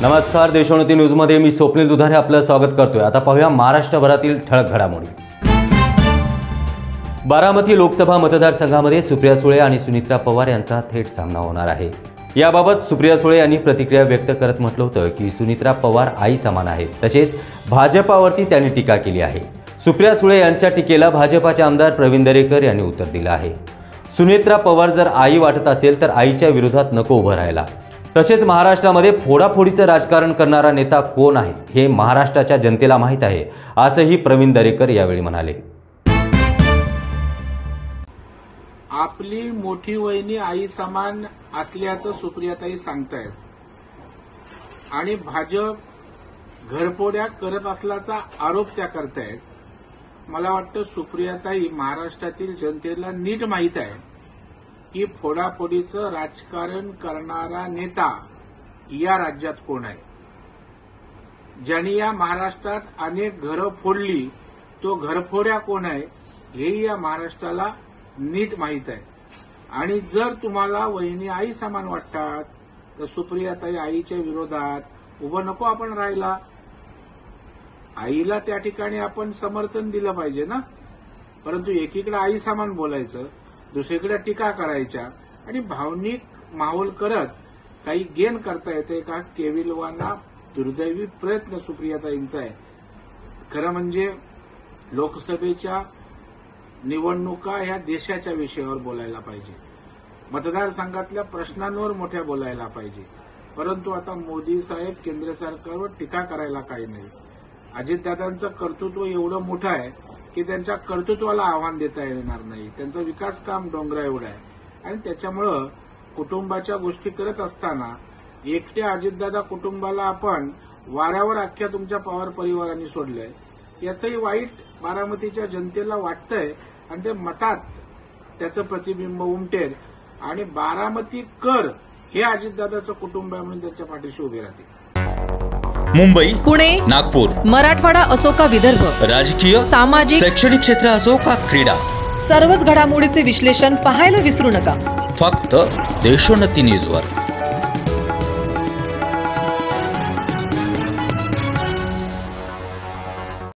नमस्कार, देशोन्नती न्यूजमध्ये मी स्वप्नील दुधारे आपलं स्वागत करतोय। आता पाहूया महाराष्ट्रभरातील ठळक घडामोडी। बारामती लोकसभा मतदारसंघामध्ये सुप्रिया सुळे आणि सुनीत्रा पवार यांचा थेट सामना होणार आहे। याबाबत सुप्रिया सुळे यांनी प्रतिक्रिया व्यक्त करत म्हटलं होतं की सुनीत्रा पवार आई समान आहेत। तसेच भाजपावरती त्यांनी टीका केली आहे। सुप्रिया सुळे यांच्या टीकेला भाजपाचे आमदार प्रवीण दरेकर यांनी उत्तर दिलं आहे। सुनीत्रा पवार जर आई वाटत असेल तर आईच्या विरोधात नको उभं राहायला। तसेच महाराष्ट्रामध्ये फोडाफोडीचं राजकारण करणारा नेता कोण आहे हे महाराष्ट्राच्या जनतेला माहीत आहे, असंही प्रवीण दरेकर यावेळी म्हणाले। आपली मोठी वहिनी आई समान असल्याचं सुप्रियाताई सांगतायत आणि भाजप घरफोड्या करत असल्याचा आरोप त्या करतायत। मला वाटतं सुप्रियाताई महाराष्ट्रातील जनतेला नीट माहीत आहे की फोडाफोडीचं राजकारण करणारा नेता या राज्यात कोण आहे। ज्यांनी या महाराष्ट्रात अनेक घरं फोडली तो घरफोड्या कोण आहे हेही या महाराष्ट्राला नीट माहीत आहे। आणि जर तुम्हाला वहिनी आई समान वाटतात तर सुप्रियाताई आईच्या विरोधात उभं नको आपण राहिला। आईला त्या ठिकाणी आपण समर्थन दिलं पाहिजे ना, परंतु एकीकडे आई समान बोलायचं, दुसरीकडे टीका करायच्या आणि भावनिक माहोल करत काही गेन करता येते का, केविलवाना दुर्दैवी प्रयत्न सुप्रियाताईंचा आहे। खरं म्हणजे लोकसभेच्या निवडणुका ह्या देशाच्या विषयावर बोलायला पाहिजे, मतदारसंघातल्या प्रश्नांवर मोठ्या बोलायला पाहिजे, परंतु आता मोदी साहेब केंद्र सरकारवर टीका करायला काही नाही। अजितदादांचं कर्तृत्व एवढं मोठं आहे की त्यांच्या कर्तृत्वाला आव्हान देता येणार नाही। त्यांचं विकास काम डोंगरा एवढं आहे आणि त्याच्यामुळं कुटुंबाच्या गोष्टी करत असताना एकट्या अजितदादा कुटुंबाला आपण वाऱ्यावर अख्ख्या तुमच्या पवार परिवारांनी सोडलंय याचंही वाईट बारामतीच्या जनतेला वाटतंय आणि ते मतात त्याचं प्रतिबिंब उमटेल आणि बारामतीकर हे अजितदादाचं कुटुंब आहे म्हणून त्याच्या पाठीशी उभे राहतील। मुंबई, पुणे, नागपूर, मराठवाडा असो का विदर्भ, राजकीय, सामाजिक, शैक्षणिक क्षेत्र असो का क्रीडा, सर्वच घडामोडीचे विश्लेषण पाहायला विसरू नका। फक्त देशोन्नती न्यूजवर।